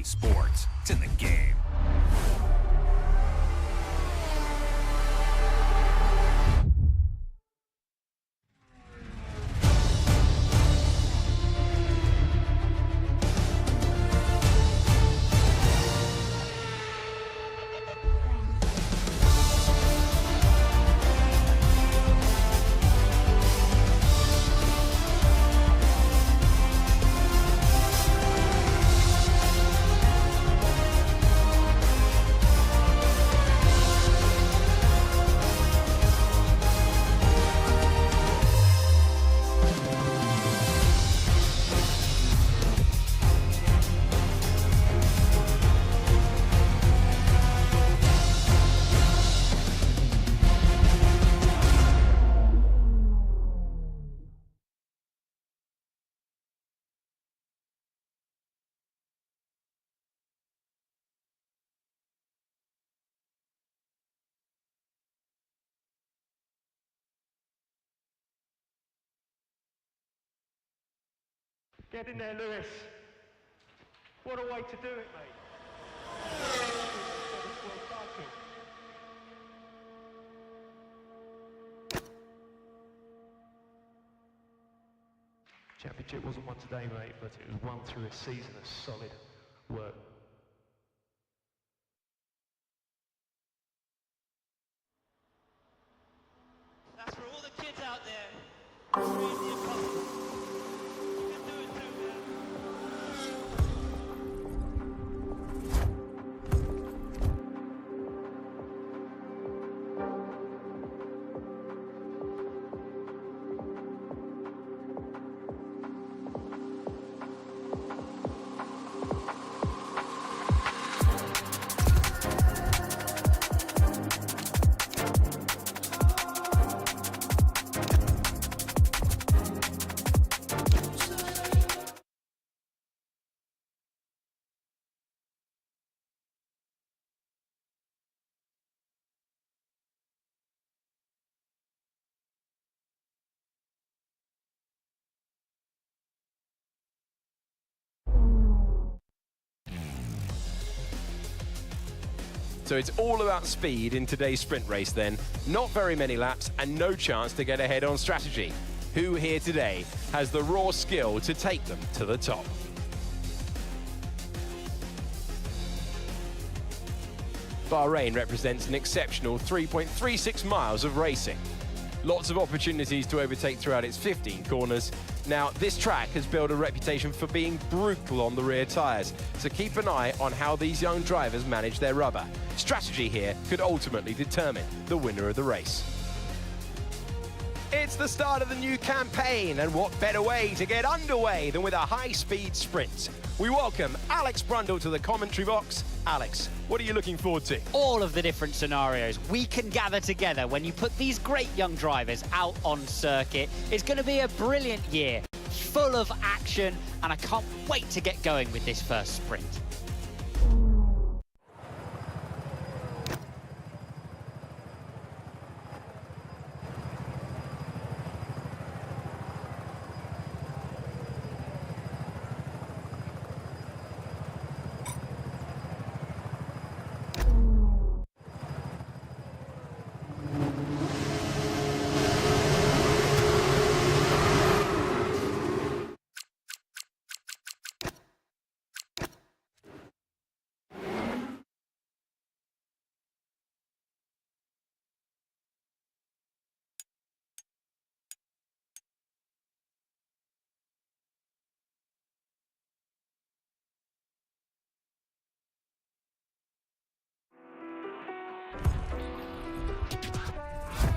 sports. It's in the game. Get in there, Lewis. What a way to do it, mate. Championship wasn't won today, mate, but it was won through a season of solid work. That's for all the kids out there. Extremely impossible. You can do it too, man. So it's all about speed in today's sprint race then. Not very many laps and no chance to get ahead on strategy. Who here today has the raw skill to take them to the top? Bahrain represents an exceptional 3.36 miles of racing. Lots of opportunities to overtake throughout its 15 corners. Now, this track has built a reputation for being brutal on the rear tyres, so keep an eye on how these young drivers manage their rubber. Strategy here could ultimately determine the winner of the race. It's the start of the new campaign, and what better way to get underway than with a high-speed sprint? We welcome Alex Brundle to the commentary box. Alex, what are you looking forward to? All of the different scenarios we can gather together when you put these great young drivers out on circuit. It's going to be a brilliant year, full of action, and I can't wait to get going with this first sprint.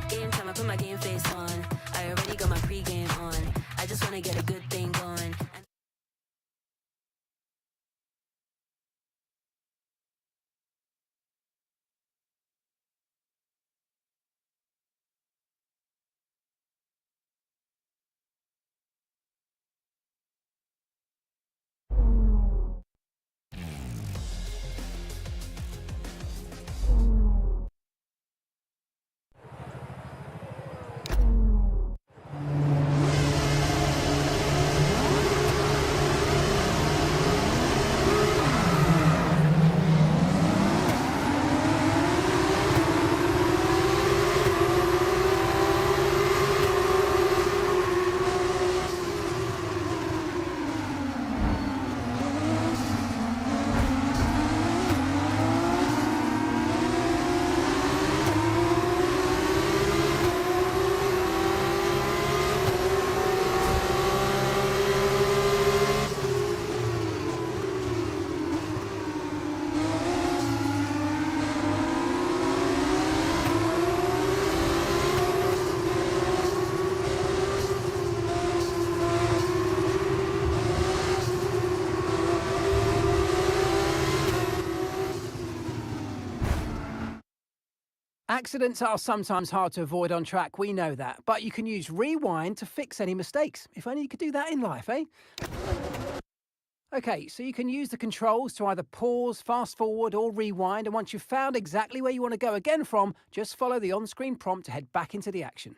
Game time, I put my game face on. I already got my pre-game on. I just wanna get a good thing going. Accidents are sometimes hard to avoid on track, we know that, but you can use rewind to fix any mistakes. If only you could do that in life, eh? Okay, so you can use the controls to either pause, fast forward or rewind, and once you've found exactly where you want to go again from, just follow the on-screen prompt to head back into the action.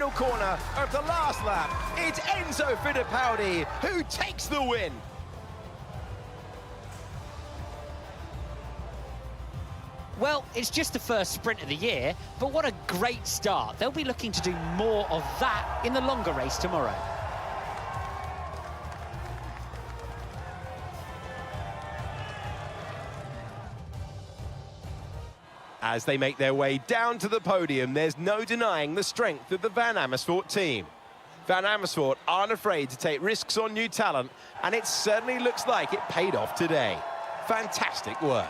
final corner of the last lap. It's Enzo Fittipaldi who takes the win. Well, it's just the first sprint of the year, but what a great start. They'll be looking to do more of that in the longer race tomorrow. As they make their way down to the podium, there's no denying the strength of the Van Amersfoort team. Van Amersfoort aren't afraid to take risks on new talent, and it certainly looks like it paid off today. Fantastic work.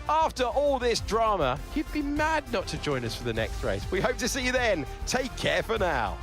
After all this drama, you'd be mad not to join us for the next race. We hope to see you then. Take care for now.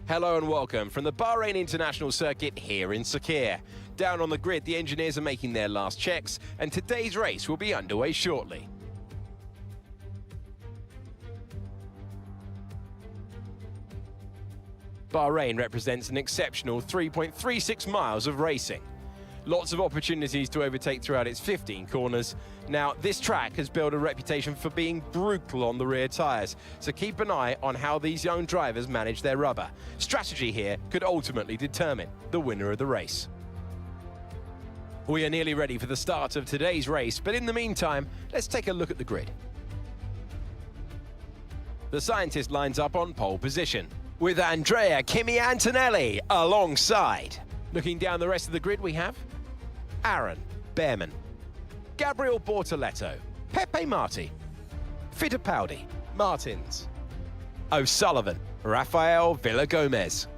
Hello and welcome from the Bahrain International Circuit here in Sakhir. Down on the grid, the engineers are making their last checks, and today's race will be underway shortly. Bahrain represents an exceptional 3.36 miles of racing. Lots of opportunities to overtake throughout its 15 corners. Now, this track has built a reputation for being brutal on the rear tyres, so keep an eye on how these young drivers manage their rubber. Strategy here could ultimately determine the winner of the race. We are nearly ready for the start of today's race, but in the meantime, let's take a look at the grid. The scientist lines up on pole position, with Andrea Kimi Antonelli alongside. Looking down the rest of the grid, we have Aaron Behrman, Gabriel Bortoletto, Pepe Marti, Fittipaldi, Martins, O'Sullivan, Rafael Villagomez,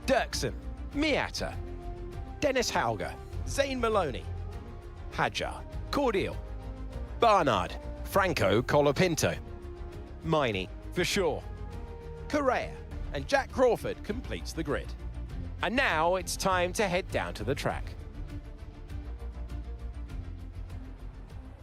Dirksen, Miata, Dennis Hauger, Zane Maloney, Hadjar, Cordial, Barnard, Franco Colapinto, Miney, Verschoor, Correa, and Jack Crawford completes the grid. And now it's time to head down to the track.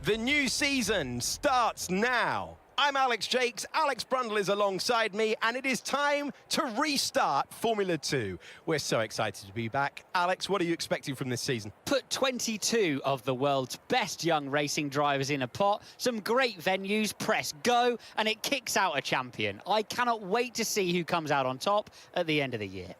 The new season starts now. I'm Alex Jakes, Alex Brundle is alongside me, and it is time to restart Formula 2. We're so excited to be back. Alex, what are you expecting from this season? Put 22 of the world's best young racing drivers in a pot, some great venues, press go, and it kicks out a champion. I cannot wait to see who comes out on top at the end of the year.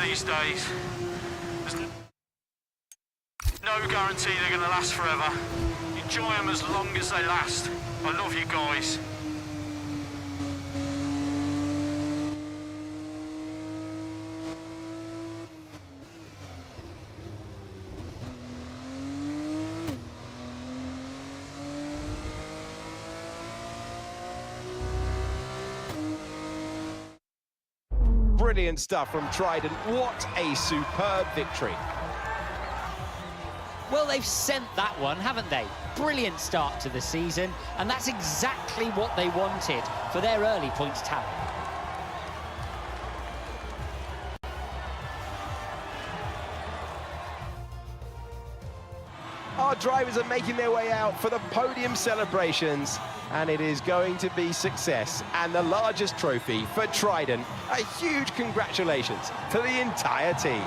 these days. There's no guarantee they're going to last forever. Enjoy them as long as they last. I love you guys. Brilliant stuff from Trident. What a superb victory. Well, they've sent that one, haven't they? Brilliant start to the season, and that's exactly what they wanted for their early points tally. Our drivers are making their way out for the podium celebrations, and it is going to be success and the largest trophy for Trident. A huge congratulations to the entire team.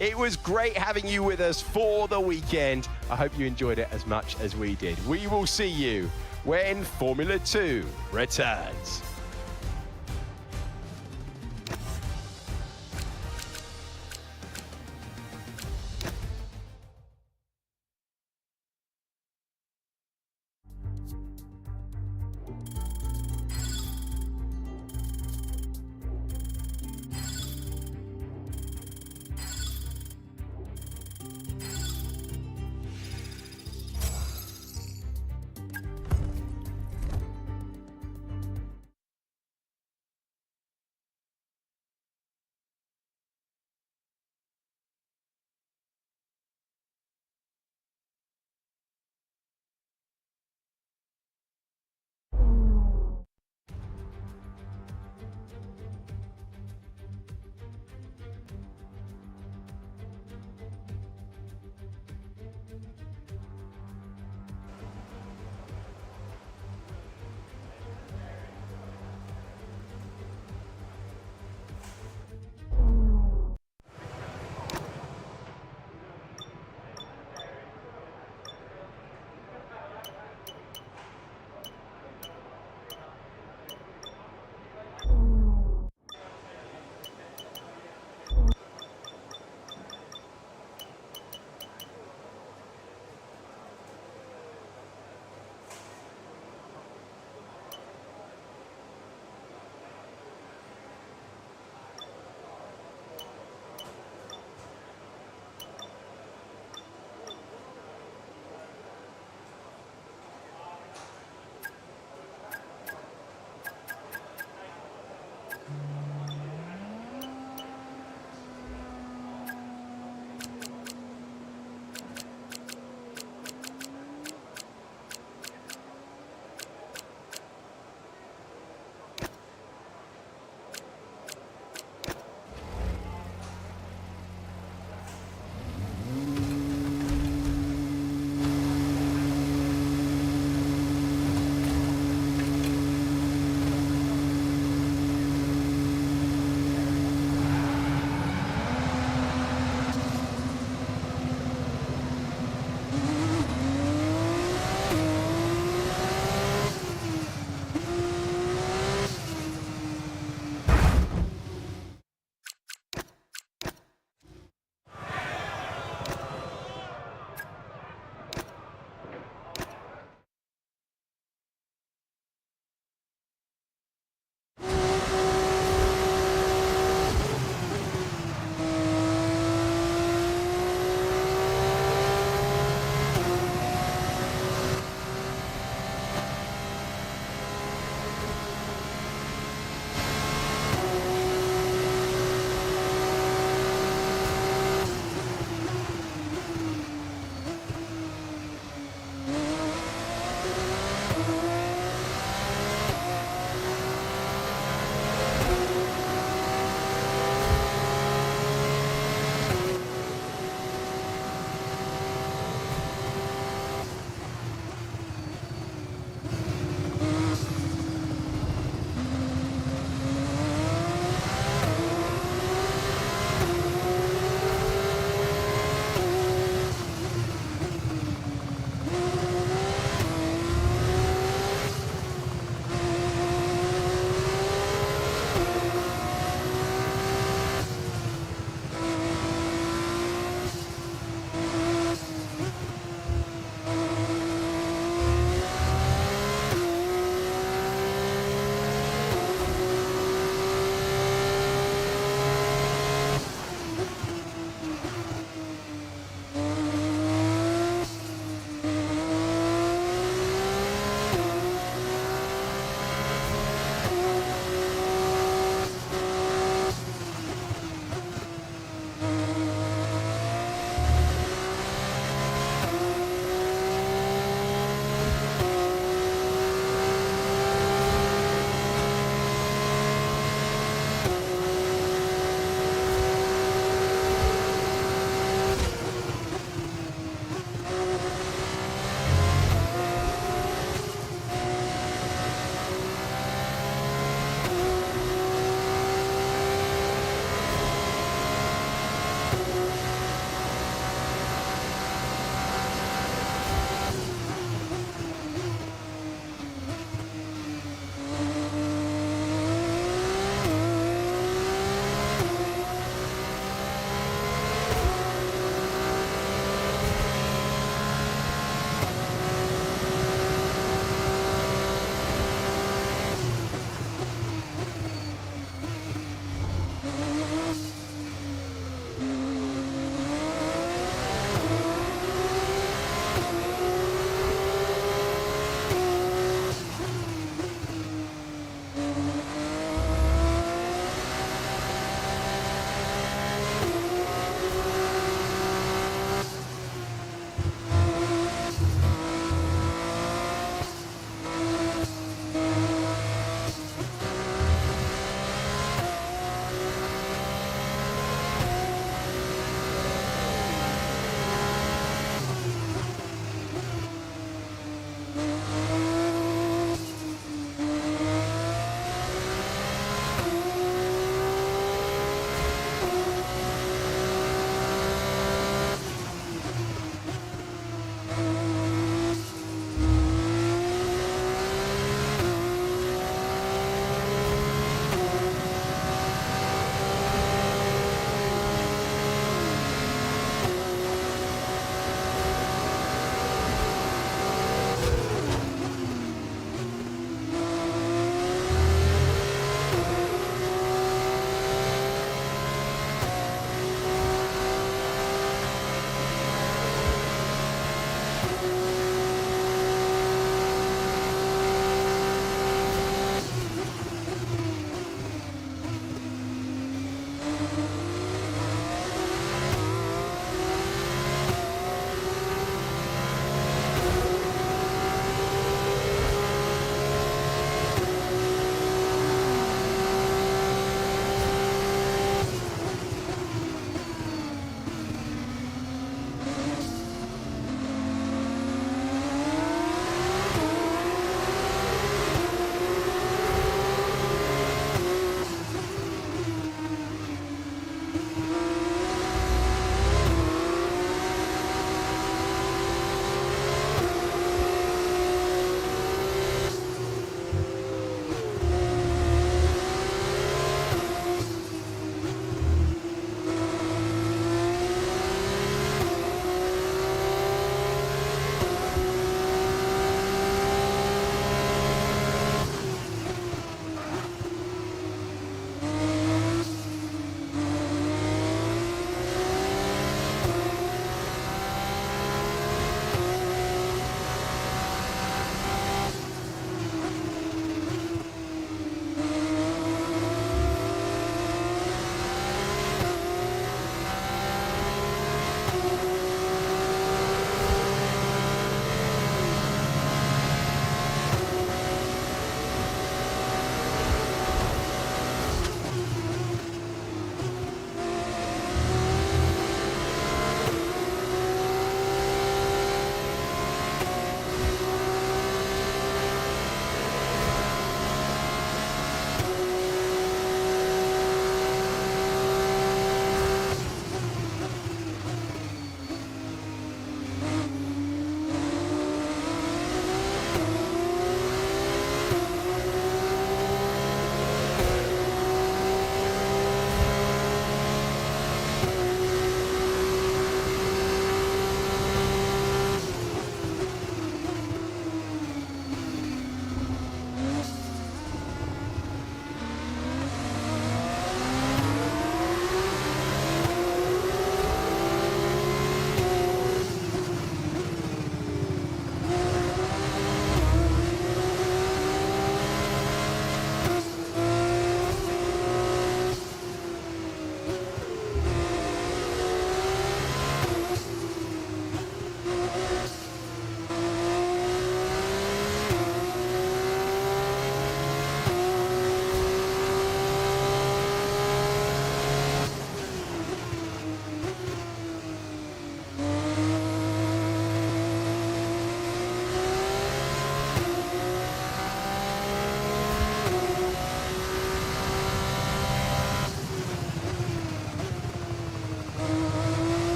It was great having you with us for the weekend. I hope you enjoyed it as much as we did. We will see you when Formula 2 returns.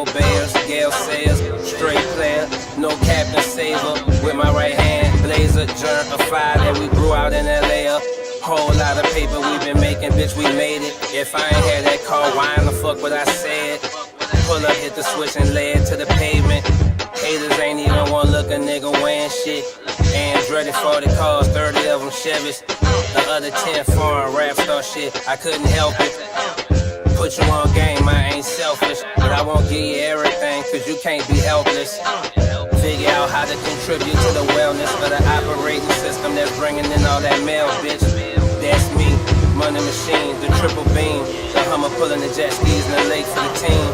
naval bears, Gale sails, straight player, no captain saver. With my right hand, blazer, germ, a fire that we grew out in LA. Whole lot of paper we been making, bitch, we made it. If I ain't had that car, why in the fuck would I say it? Pull up, hit the switch and lay it to the pavement. Haters ain't even wanna look a nigga wearing shit. Andretti 40 cars, 30 of them Chevys. The other 10 foreign rap star shit, I couldn't help it. Put you on game, I ain't selfish. But I won't give you everything, cause you can't be helpless. Figure out how to contribute to the wellness of the operating system that's bringing in all that mail, bitch. That's me, money machine, the triple beam. The Hummer pulling the jet skis in the lake for the team.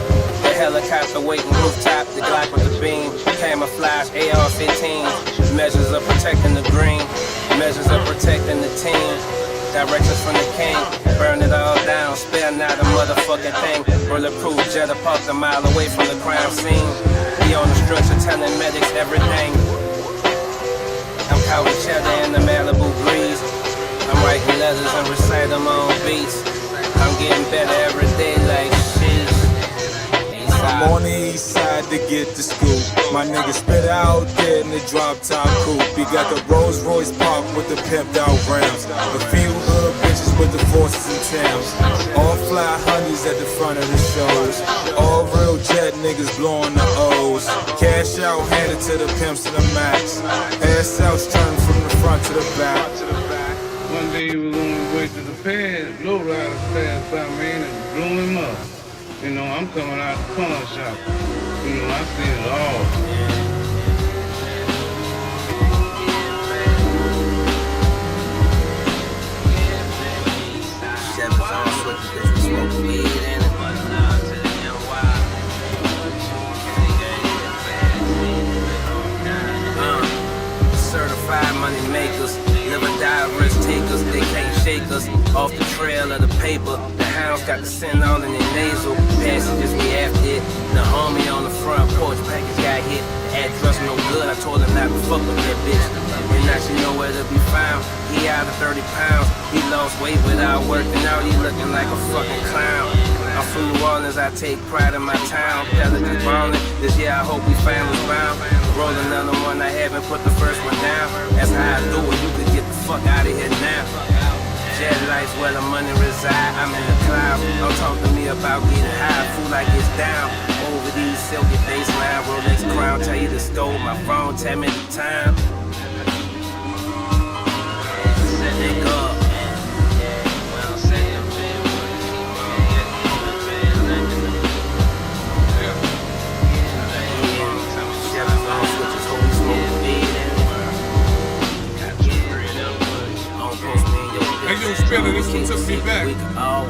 The helicopter waiting rooftop, the Glock with the beam. Camouflage AR-15. Measures of protecting the green. Measures of protecting the team. Directions from the king. Burn it all down, spare not a motherfucking thing. Bulletproof jet parked a mile away from the crime scene. He on the structure telling medics everything. I'm counting cheddar in the Malibu breeze. I'm writing letters and recite them on beats. I'm getting better every day like shit. I'm on the east side to get to school. My nigga spit out there in the drop top coupe. He got the Rolls Royce park with the pimped out rims. A few hood bitches with the forces and Timbs. All fly honeys at the front of the shows. All real jet niggas blowing the O's. Cash out handed to the pimps and the max. Ass out turning from the front to the back. One day he was on his way to the pad, low rider passed by me and blew him up. You know, I'm coming out the pawn shop. You know, I see it all. Chevys on switches, bitch, we smoke weed in it. Certified money makers, live or die risk takers. They can't shake us off the trail of the paper. The hounds got the scent all in their nasal. Passengers we after it. The homie on the front porch package got hit. The address no good. I told him not to fuck with that bitch. And now she know where to be found. He out of 30 pounds. He lost weight without working out. He looking like a fucking clown. I'm from New Orleans, I take pride in my town. Pelicans ballin', this year I hope we families bound. Roll another one, I haven't put the first one down. That's how I do it, you could get the fuck out of here now. Jet life's where the money reside, I'm in the clouds. Don't talk to me about getting high, fool like it's down. Over these silky baseline, Rolex crown, tell you to stole my phone, tell me the time. Nigga up. Hey, yo, Spiller, this one took me back.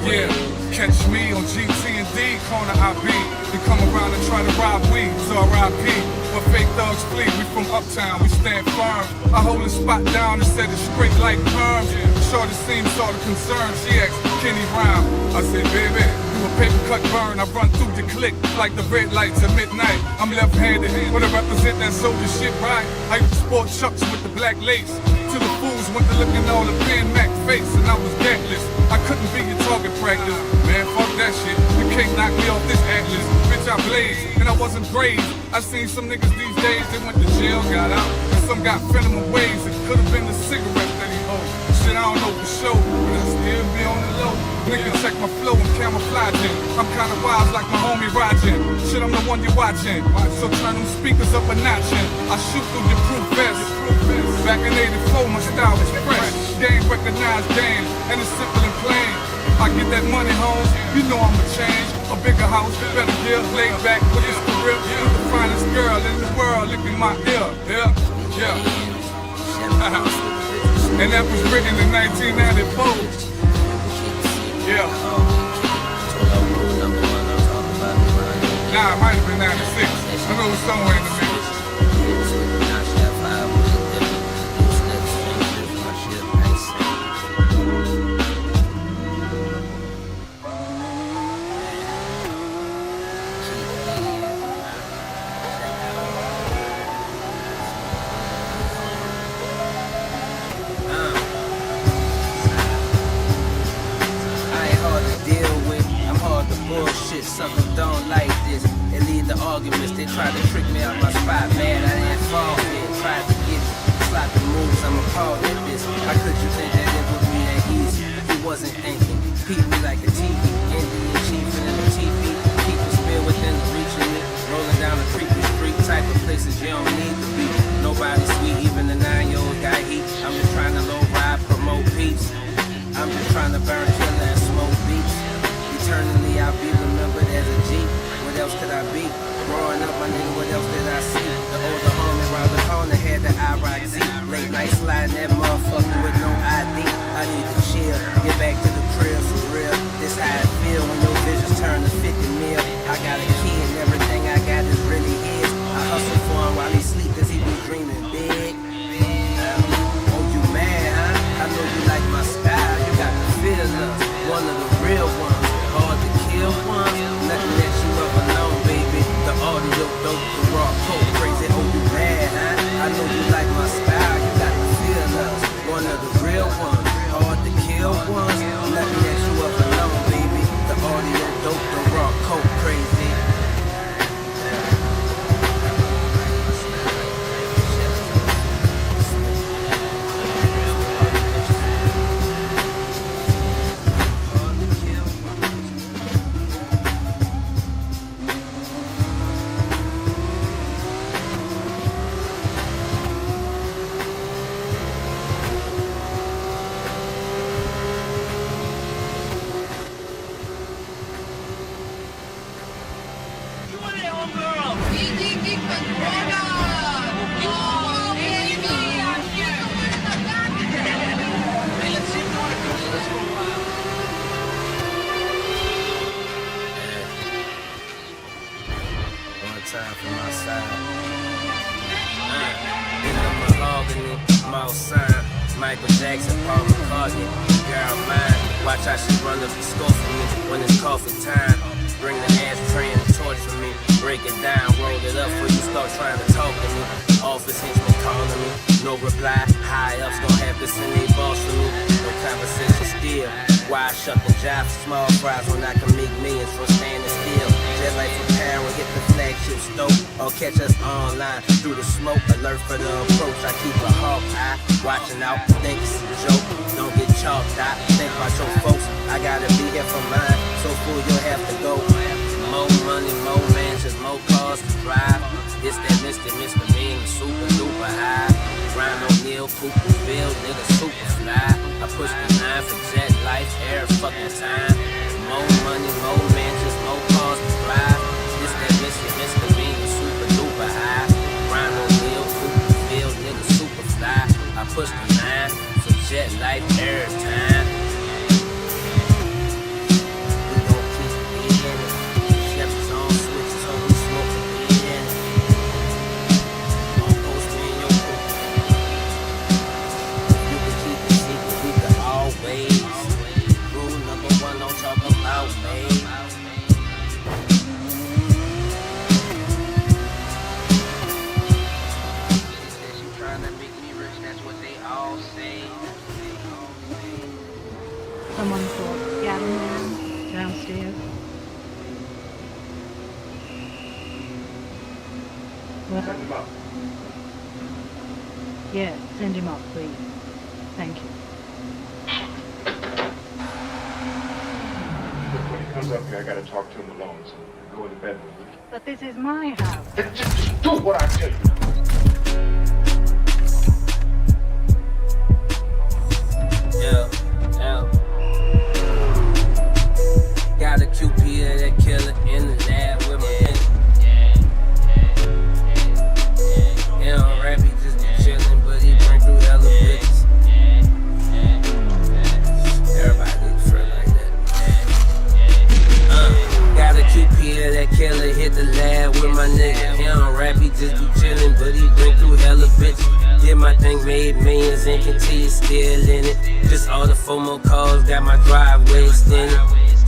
Yeah, catch me on GT&D, corner IB. They come around and try to rob we, it's R.I.P. When fake thugs flee, we from uptown, we stand firm. I hold the spot down and set it straight like perms. Shorty seems sort of concerned, she asked Kenny Rhyme. I said, baby, you a paper cut burn. I run through the click like the red lights at midnight. I'm left-handed, but I represent that soldier shit right. I used to sport chucks with the black lace. To the fools went to looking all the Pan Mac face, and I was gatless. I couldn't be your target practice. Man, fuck that shit. You can't knock me off this atlas. Bitch, I blaze, and I wasn't grazed. I seen some niggas these days, they went to jail, got out. And some got venomous ways. It could have been the cigarette that he owed. Shit, I don't know for sure, but I still be on the low. Nigga, check my flow and camouflaging. I'm kinda wise like my homie Rajin. Shit, I'm the one you're watching. So turn them speakers up a notch and I shoot through your proof vest. Back in 84, my style was fresh. Game recognized game, and it's simple and plain. I get that money home, you know I'ma change. A bigger house, better gear, laid back with this career. With the finest girl in the world licking my ear. Yeah. And that was written in 1994. Yeah. Nah, it might have been 96. I know it was somewhere in the middle. Suckers don't like this. They leave the the arguments, they tried to trick me out my spot. Man, I didn't fall in, tried to get sloppy moves, I'm appalled at this. How could you think that it would be that easy? He wasn't thinking. Beat me like a TV, Indian chief in the TV. Keep the spill within the reach of me. Rolling down a creepy street, type of places you don't need to be. Nobody sweet, even the 9-year-old guy heat. I'm just trying to low ride, promote peace. I'm just trying to burn killer and smoke beats. Eternally I'll be remembered as a G. What else could I be? Growing up, my nigga, what else did I see? The older homie around the corner had the IROC Z. Late night sliding that motherfucker with no ID. I need to chill, get back to the crib for real. This how it feel when your visions turn to 50 mil. I got a kid and everything I got is really his. I hustle for him while he sleep cause he be dreaming big. Oh, you mad, huh? I know you like my style. You got the feel of one of the real ones. Hard to kill ones. Nothing that you ever known, baby. The audio dope, the raw cold, crazy. Oh, you mad, huh? I know you like my style. You got the feel of one of the real ones. Hard to kill ones. Nothing that you ever known, baby. The audio dope, the raw cold, crazy. Time for my side. In the mahogany, mouth sign. Michael Jackson, Paul McCartney. Girl mine. Watch how she run up the score for me when it's coffee time. Bring the ashtray and the torch for me. Break it down, roll it up before you start trying to talk to me. Office henchmen calling me. No reply. High ups gon' have to send they boss for me. No conversation still. Why shut the job for small fries when I can make millions from standing still? Just like preparing, hit the flagship stove or catch us online through the smoke. Alert for the approach. I keep a hawk eye, watching out. Think it's a joke. Don't get chalked out. Think about your folks. I gotta be here for mine. So fool, you'll have to go. More money, more mansions, more cars to drive. It's that Mr. Mean, super duper high. Ryan O'Neal, Cooperville, nigga super fly. I push the 9 for jet life every fucking time. More money, more mansions, more cars to drive. It's that Mr. Mean, super duper high. Ryan O'Neal, Cooperville, nigga super fly. I push the 9 for jet life every time. Someone thought Gavin downstairs. What? Send him up. Yeah, send him up, please. Thank you. Look, when he comes up here, I gotta talk to him alone, so go in the bedroom. But this is my house. Just do what I tell you. Yeah. Got a QP that killer in the lab with my pen. He don't rap, he just be chillin', but he bring through hella bitches. Everybody get friend like that. Got a QP that killer hit the lab with my nigga. He don't rap, he just be chillin', but he bring through hella bitches. Did my thing, made millions and continue still in it. Just all the FOMO calls, got my driveway extended.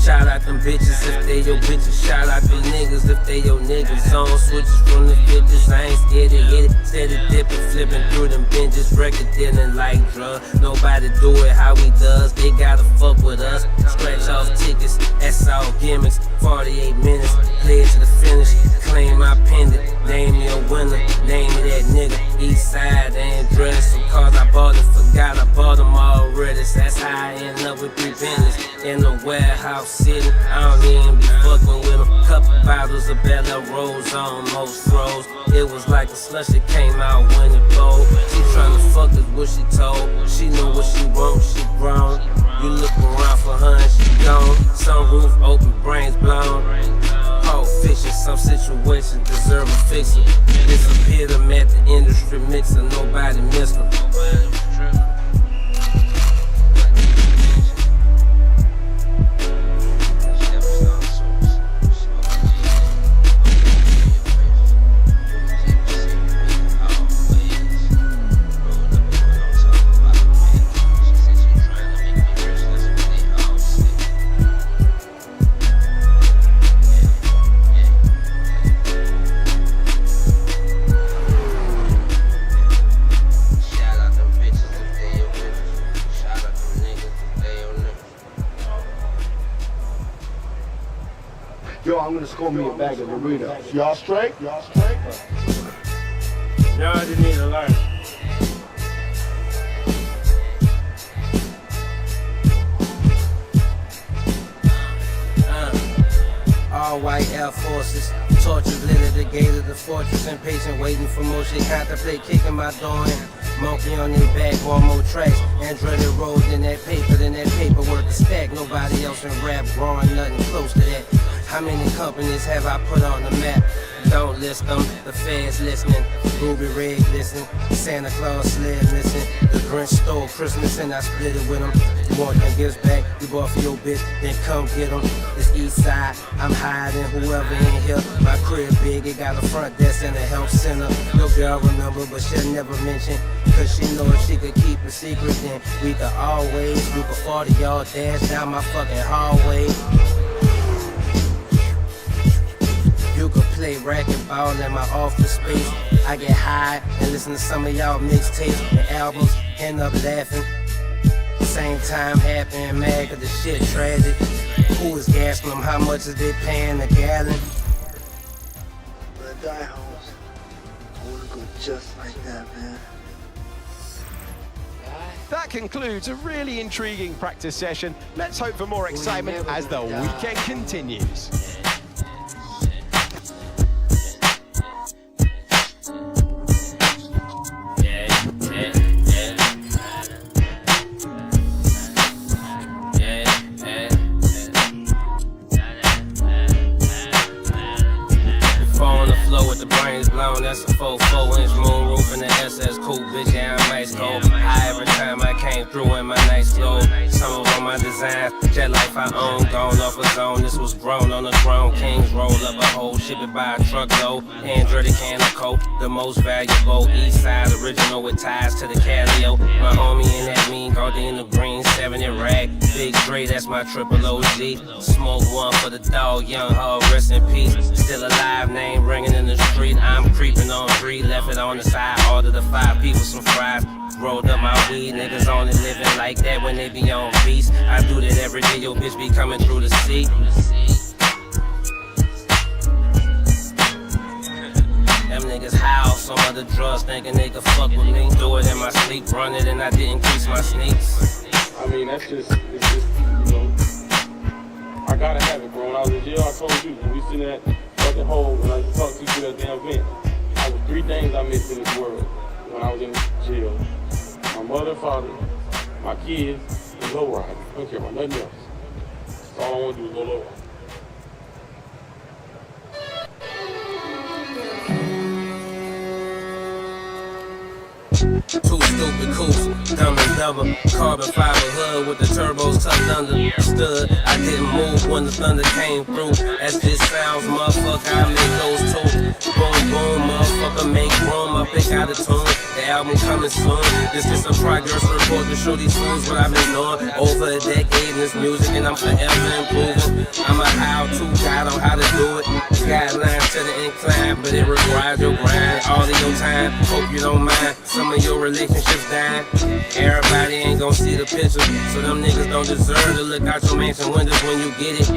Shout out them bitches if they your bitches. Shout out them niggas if they your niggas. On switches from the 50s, I ain't scared to hit it. Steady dipping, flipping through them binges. Record dealing like drugs. Nobody do it how we does. They gotta fuck with us. Scratch off tickets, that's all gimmicks. 48 minutes, play it to the finish. Claim my pendant, name me a winner. Name me that nigga. East side, they ain't dressed. Some cars I bought and forgot I bought them already. So that's how I end up with 3 business. In the warehouse sitting, I don't even be fucking with them. Couple bottles of Bella Rose on most throws. It was like a slush that came out when it bowled. She tryna fuck is what she told. She know what she want, she grown. You look around for her and she gone. Sunroof open, brains blown. Pulp fiction, some situations deserve a fixer. Disappear them at the industry mixer, nobody missed them. Yo, I'm gonna score me a bag of Doritos. Y'all straight? Y'all straight? Y'all just need to learn. All white Air Forces, torches lit at the gate of the fortress. Impatient, waiting for motion, contemplate kicking my door in. Monkey on their back, one more tracks. Android rolled in that paper, then that paperwork is stacked. Nobody else in rap growing nothing close to that. How many companies have I put on the map? Don't list them, the feds listening. Ruby Red listen, Santa Claus sled missing. The Grinch stole Christmas and I split it with him. You want them gifts back, you bought for your bitch, then come get them. It's east side, I'm higher than whoever in here. My crib big, it got a front desk and a health center. Your girl remember, but she'll never mention. Cause she know if she could keep a secret, then we could always do a 40-yard dash down my fucking hallway. You could play racquetball in my office space. I get high and listen to some of y'all mixtapes and albums, end up laughing. Same time happy and mad cause the shit tragic. Who is gassing them? How much is they paying a gallon? When I die, hoes, I wanna go just like that, man. That concludes a really intriguing practice session. Let's hope for more excitement as the weekend continues. That's a 4-inch moon roof in the SS coupe, bitch, yeah, I'm ice cold. High every time I came through in my nice clothes. Some of all my designs, jet life I own, gone off a zone. This was grown on the throne. Kings roll up a hole, ship it by a truckload. Android can of coke, the most valuable. East side original with ties to the Calio. My homie in that mean Gardena green, 70 rag. Big Dre, that's my triple OG. Smoke one for the dog, young hog, rest in peace. Still alive, name ringing in the street. I'm creeping on 3, left it on the side. Ordered the 5 people some fries. Rolled up my weed, niggas only living like that when they be on feast. I do that every day, your bitch be coming through the seat. Them niggas high off some other drugs, thinking they could fuck with me. Do it in my sleep, run it, and I didn't crease my sneaks. I mean, it's just, you know, I gotta have it, bro. When I was in jail, I told you, we sitting at fucking hole, when I talked to you through that damn vent. I was 3 things I missed in this world when I was in jail. My mother, father, my kids, and low ride. I don't care about nothing else. That's all I want to do is go low ride. Two stupid coops, dumb and double. Carbon fiber hood with the turbos tucked under. Stood, I didn't move when the thunder came through. As this sounds, motherfucker, I make those two. Boom, boom, motherfucker, make room. I pick out a tune. The album coming soon. This is a progress report to show these fools what I've been doing over a decade in this music, and I'm forever improving. I'm a how-to guide on how to do it. Guidelines to the incline, but it requires your grind, all of your time. Hope you don't mind some of your relationships dying. Everybody ain't gonna see the picture, so them niggas don't deserve to look out your mansion windows when you get it.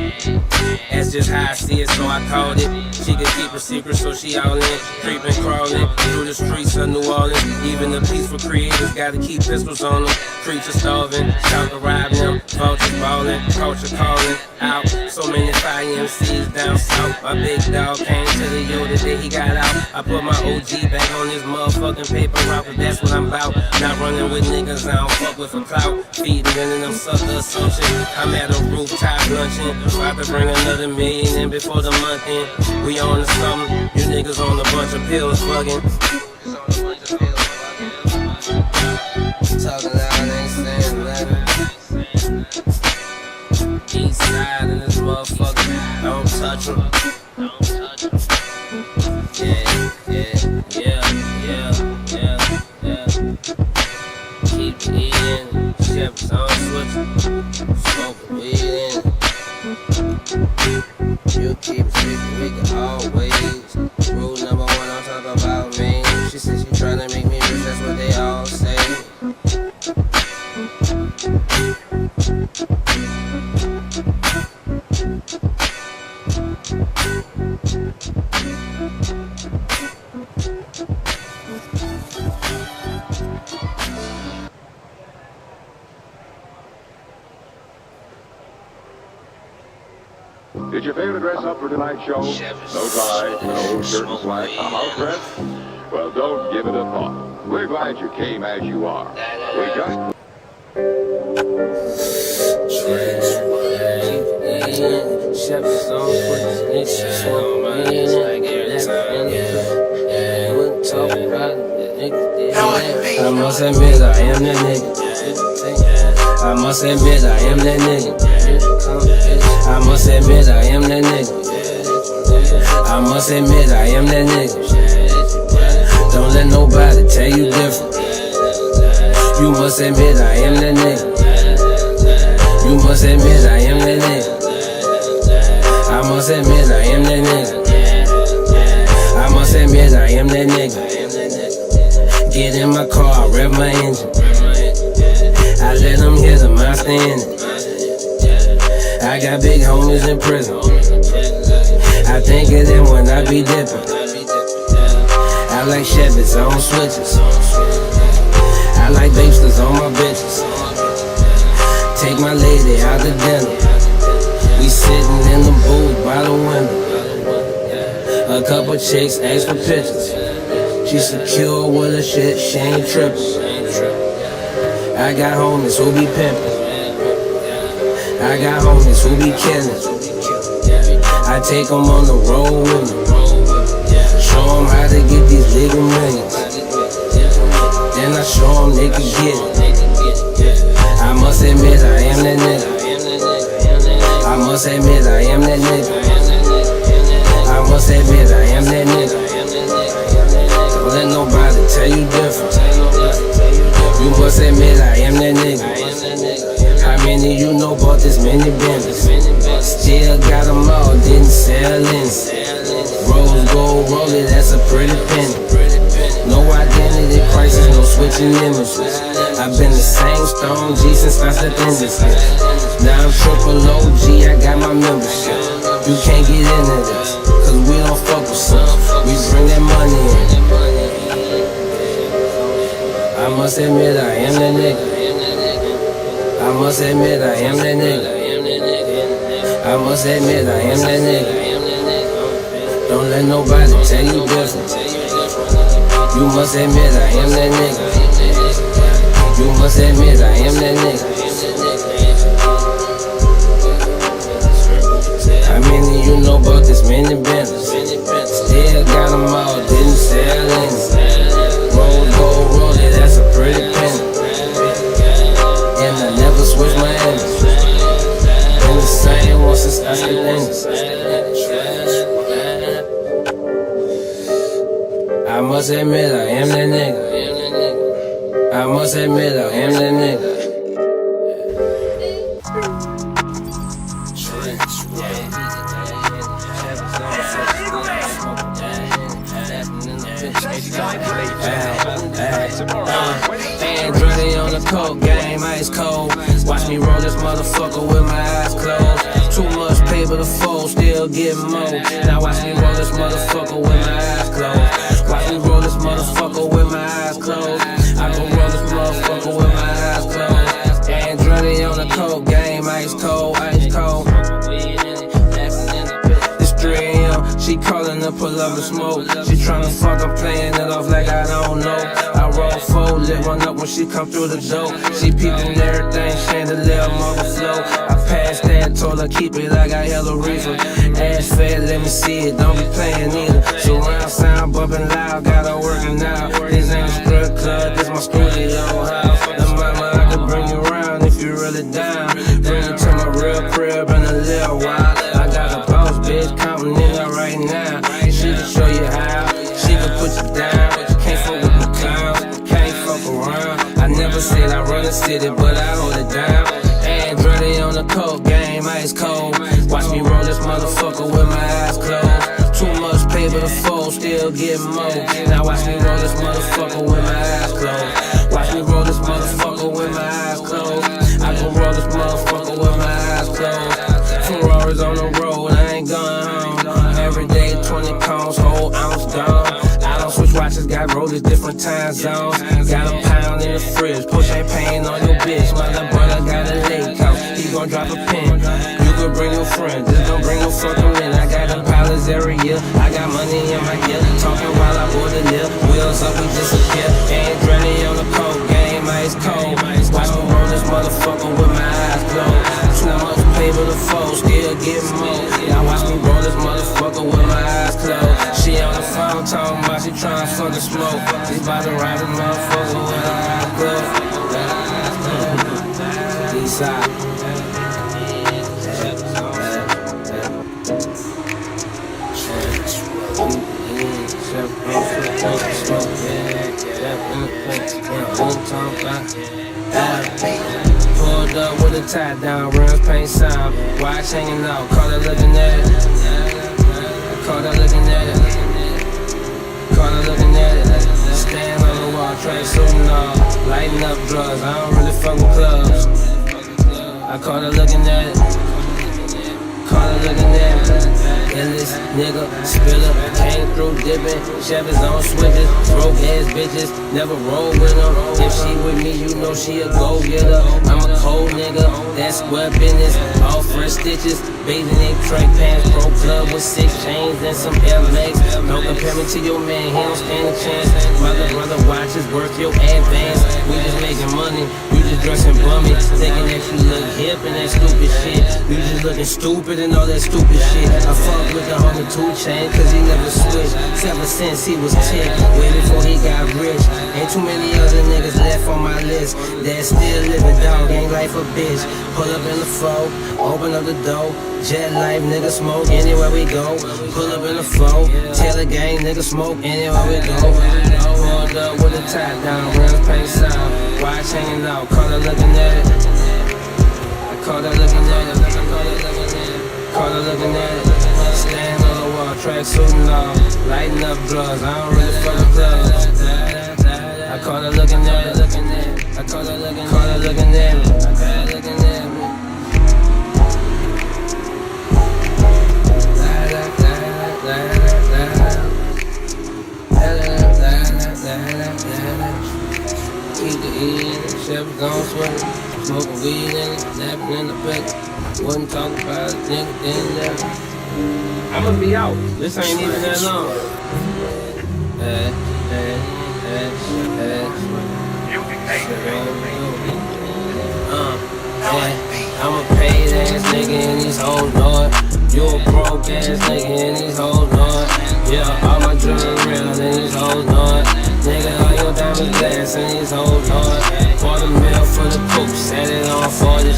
That's just how I see it, so I called it. She can keep a secret, so she all in. Creeping, crawling through the streets of New Orleans. Even the peaceful creators gotta keep pistols on them. Preachers starving, shout to rob them. Vultures ballin', culture calling out. So many fire MCs down south. My big dog came to the yo the day he got out. I put my OG back on this motherfucking paper route, but that's what I'm about. Not running with niggas I don't fuck with for clout. Feeding into them sucker assumptions. I'm at a rooftop luncheon, about to bring another million in before the month end. We on to something, you niggas on a bunch of pills bugging. Talking loud, ain't saying nothing. East side of this motherfucker, don't touch him. Yeah. Keep eating, chefs on switch, smoke weed in. You keep speaking, we can always. Rule number one, don't talk about me. She said she tryna make me rich, that's what they all say. Did you fail to dress up for tonight's show? No tie, no shirt and slacks, a house dress? Well, don't give it a thought. We're glad you came as you are. We just... I must admit I am that nigga. I must admit I am that nigga. I must admit I am that nigga. I must admit I am that nigga. Don't let nobody tell you different. You must admit I am that nigga. You must admit I am that nigga. I must admit I am that nigga. I must admit I am that nigga. Get in my car, rev my engine. I let them hear the monster in it. I got big homies in prison. I think of them when I be dipping. I like Chevys on switches. I like babesters on my bitches. Take my lady out to dinner. We sitting in the booth by the window. A couple chicks ask for pictures. She secure with her shit, she ain't trippin'. I got homies who be pimpin'. I got homies who be killin'. I take them on the road with me. Show them how to get these legal millions. Then I show them they can get it. I must admit I am that nigga. I must admit I am that nigga. I must admit I am that nigga. Don't let nobody tell you different. You must admit I am that nigga. How many you know bought this many Bentleys? Still got them all, didn't sell any. Rose gold rollie, that's a pretty penny. No identity crisis, no switching images. I've been the same Stone G since I stepped in this shit. Now I'm triple OG, I got my membership. You can't get into this, cause we don't fuck with some. We bring that money in. I must admit I am that nigga. I must admit I am that nigga. I must admit I am that nigga. Don't let nobody tell you different. You must admit I am that nigga. You must admit I am that nigga. How many you know about this many Bentleys? Still got them all, didn't sell any. Roll gold rollie, that's a pretty penny. And I never switch my ends. Been the same one since I stepped in. I must admit I am that nigga. I must admit I am that nigga. Andretti on the coke game, ice cold. Watch me roll this motherfucker with my eyes closed. Too much paper to fold, still getting more. Now watch me roll this motherfucker with my eyes closed. Watch me roll this motherfucker with my eyes closed. I gon' roll this motherfucker with my eyes closed. Andretti on the coke game, ice cold, ice cold. It's 3 AM, she calling to pull up and smoke. She tryna fuck, I'm playing it off like I don't know. I roll forward, lit one up when she come through the door. She peeping everything, chandelier, overflow. I passed that, told her keep it, I got hella reason. Ass fat, let me see it, don't be playing either. Surround sound, bumping loud, got her working out. This ain't a strip club, this my studio house. The mama, I can bring you around if you really down. Bring you to my real crib in a little while. I got a boss bitch counting in her right now. She can show you how, she can put you down. Can't fuck with the clowns, can't fuck around. I never said I run the city, but I hold it down. Andretti on the coke game, ice cold. Watch me roll this motherfucker with my eyes closed. Too much paper to fold, still getting more. Now watch me roll this motherfucker with my eyes closed. Watch me roll this motherfucker with my eyes closed. I gon' roll this motherfucker with my eyes closed. Ferraris on the road, I ain't going home. Every day 20 pounds, whole ounce gone. I don't switch watches, got rollers, different time zones. Got a pound in the fridge, pour champagne on your bitch. My little brother got a lake house, he gon' drop a pin. You could bring your friend, just don't bring no fucking in. I got a palace area, I got money in my ear. Talking while I board the lip, wheels up, we disappear. Andretti on the coke game, ice cold. Watch me roll this motherfucker with my eyes closed. Too much paper to fold, still getting more. Now watch me roll this motherfucker with my eyes closed. She on the phone talking about she tryna fuck the smoke. She's about to ride this motherfucker with her eyes closed. Eastside. Pulled up with a tie down, rims paint sound. Watch hanging out, caught her looking at it. Caught her looking at it. Caught her looking at it. Stand on the wall, track suiting off. Lighting up drugs, I don't really fuck with clubs. I caught her looking at it. Caught her looking at it. Illest nigga, spiller, came through dipping. Chevys on switches, broke ass bitches, never roll with them. If she with me, you know she a go-getter. I'm a cold nigga, that's square business. All fresh stitches, bathing in track pants, pro club with 6 chains and some Air Max. Don't compare me to your man, he don't stand a chance. Mother, brother, watch his worth your advance. We just making money, you just dressing bummy. Thinking that you look hip and that stupid shit. You just looking stupid and all that stupid shit. I fuck with the homie 2 Chain, cause he never switched. Ever since he was tick, way before he got rich. Ain't too many other niggas left on my list that still living, dog, ain't life a bitch. Pull up in the flow, open up the door. Jet life, nigga smoke anywhere we go. Pull up in the flow, tell the gang, nigga smoke anywhere we go. Pulled up with a tie down, rims paint sound. Watch hanging out, caught her looking at it. I caught her looking at it. Caught her looking at it. Stand on the wall, track suiting off. Lighting up drugs, I don't really fuck with clubs. I caught her looking at it. I caught her looking at it. I caught her looking at me. Keep the eating, Chevys on swing. Smoking weed in it, napping in the back. Wasn't talking about it, nigga, then that. I'ma be out. This ain't even that long. I'm a paid ass nigga in these hoes, Lord. You a broke ass nigga in these hoes, Lord. Yeah, all my jewelry real in these hoes, Lord. Nigga, all your diamond glass in these hoes, Lord. $40 mil for the coupe, set it on 40.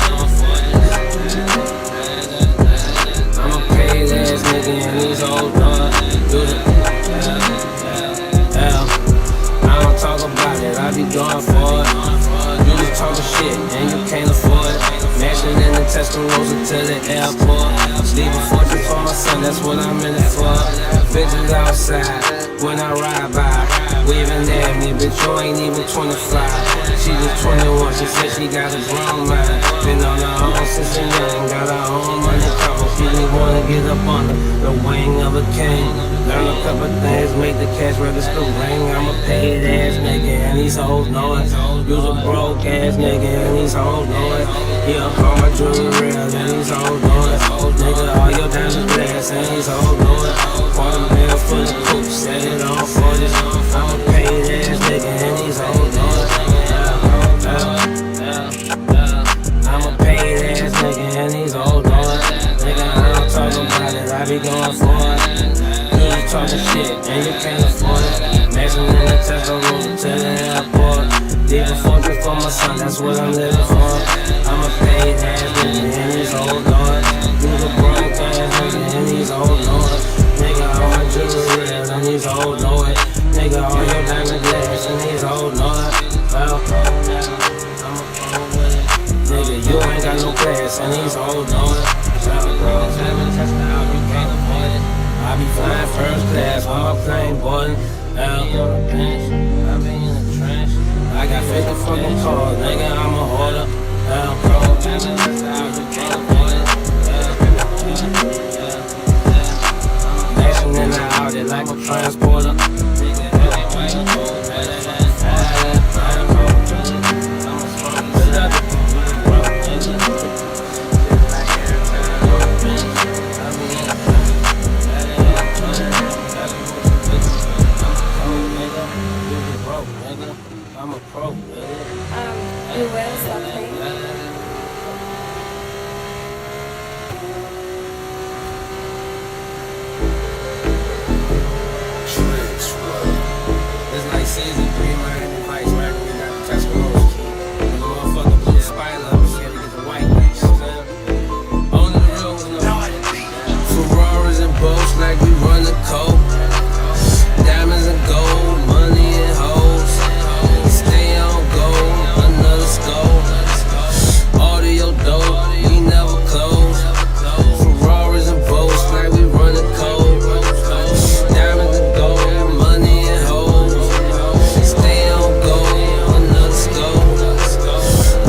I'm a paid ass nigga in these hoes, Lord. I don't talk about it, I be going for it. shit and you can't afford it. Mansion in the Tuscaloosa to the airport. Leave a fortune for my son, that's what I'm in it for. Bitches outside when I ride by, waving at me, bitch, you ain't even 25. She just 21, she said she got a grown mind. Been on her own since a young, got her own money coming. She didn't wanna get up under the wing of a king. Learn a couple things, make the cash register ring. I'm a paid ass nigga and these hoes know it. Use a broke ass nigga and these hoes know it. Yeah, all my jewelry real and these hoes know it. Nigga, all your diamonds glass and these hoes know it. $250,000 for the coupe, set it on for this. I'm a paid ass nigga and these hoes know it. I'm a paid ass nigga and these hoes know it. Nigga, I don't talk about it, I be going for it. You just talking shit and you can't afford it. Mansion in the Tuscaloosa to the airport. Leave a fortune for my son, that's what I'm living for. I'm a paid ass nigga and these hoes know it. You the broke ass nigga and these hoes know it. Nigga, all my jewelry real and these hoes know it. Nigga, all your diamond glass and these hoes know it. Well, nigga, you ain't got no class and these hoes know it. I be flying first class on my plane, boy. I be in the trench. I got 50 fucking cars, nigga, I'm a hoarder. Nation in the Audi like a transporter. I'm a pro, nigga. You will something. It's like season 3, Miami Vice, right? We got the Tuscaloosa key. The motherfucker blue spider up here to get the white lights. On the road, Ferraris and boats like we run the coke. Diamonds and gold, money and hoes. Stay on gold, another skull. Audio dope, we never close. Ferraris and boats like we run the coke. Diamonds and gold, money and hoes. Stay on gold, another skull.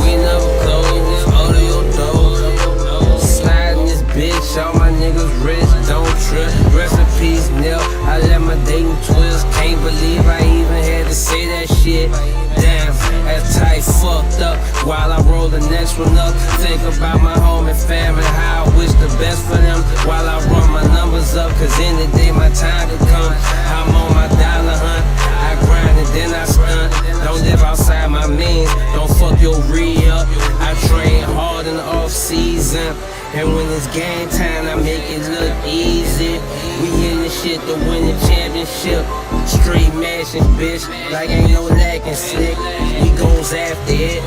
We never close, audio dope. Slide in this bitch, all my niggas rich, don't trip. Rest in peace, Nil. I let my dating twist. Can't believe I even had to say that shit. Damn, that's tight, fucked up. While I roll the next one up, think about my home and family, how I wish the best for them. While I run my numbers up, cause in the day my time could come. I'm on my dollar hunt, I grind and then I stunt. Don't live outside my means, don't fuck your re-up. I train hard in the off season, and when it's game time, I make it look easy. We in this shit to win the championship. Straight mashing, bitch, like ain't no lacking slick. We goes after it.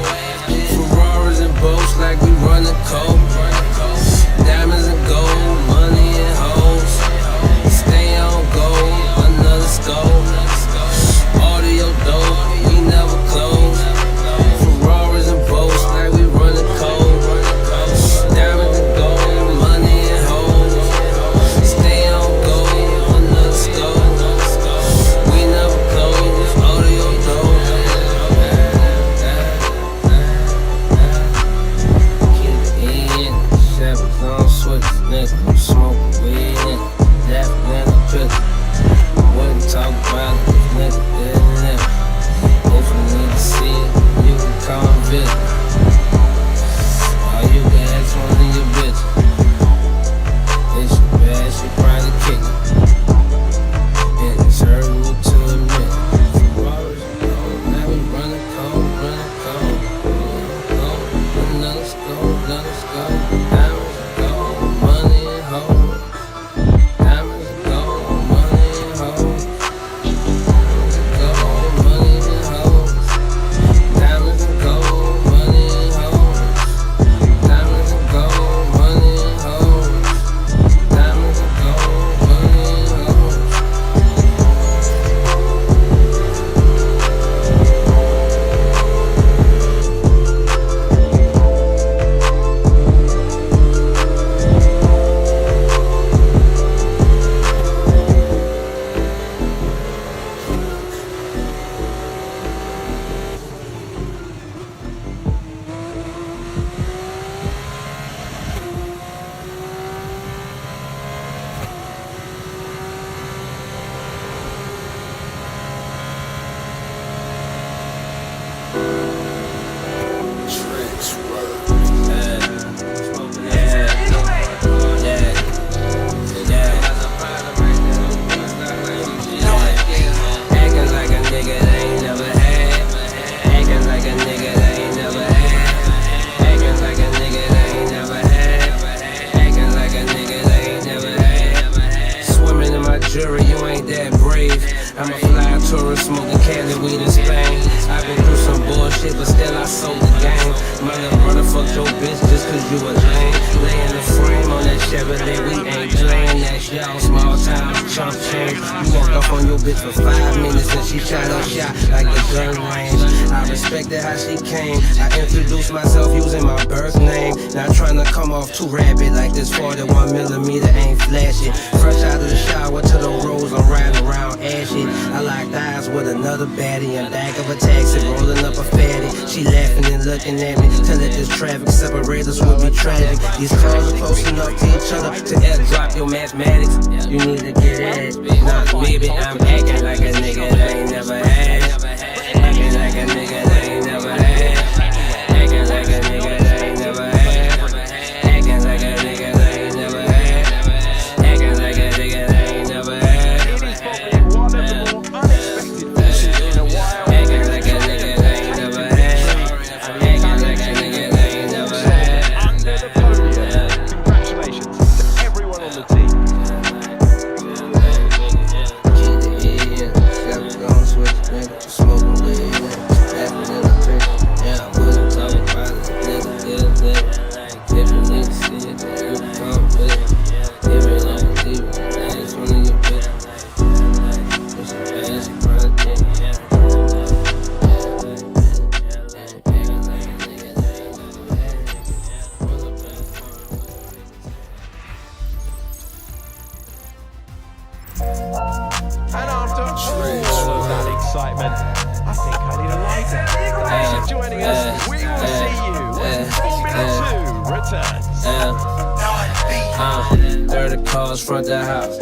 Ferraris and boats like we run the coke. Diamonds and gold, money and hoes. Stay on gold, another skull. Audio dope, we never close. Ferraris and boats like we run the coke. Diamonds and gold, money and hoes. Stay on gold, another skull. We never close, audio dope. Keep it in, Chevys on switch, nigga, I'm smoking weed in. That man a picture, wouldn't talk about it. I'm a fly tourist, smoking Cali weed in Spain. I've been through some bullshit, but still I sold the game. My little brother fucked your bitch just cause you a lame. Lay in the frame on that Chevrolet, we ain't playing. That's y'all small time chump change. You walked off on your bitch for 5 minutes and she shot her shot like the gun range. I respected how she came. I introduced myself using my birth name. Not trying to come off too rapid like this 41mm ain't flashy. Fresh out of the shower to the rose, I'm riding around ashy. I locked eyes with another baddie in back of a taxi, rolling up a fatty. She laughing and looking at me. Tell her this traffic separate us would be tragic. These cars are close enough to each other to airdrop your mathematics. You need to get at it. Nah, baby, I'm acting like a nigga that ain't never had it. Acting like a nigga that ain't never had. Acting like a nigga that ain't never had. Acting like a nigga that ain't never had. Acting like a nigga that ain't never had. Acting like a nigga that ain't never had. Acting like a nigga that ain't never had. Under the podium. Congratulations to everyone on the team. Smoking weed, laughing in the picture. Yeah, I wouldn't talk about it. Nigga, different niggas see it, they really come with it. Different like a different, that's one of your bitches. Push the ass in front of it. And after all of that excitement, I think I need a lighter. Thanks for joining us. We will see you when Formula 2 returns. 30 cars front the house.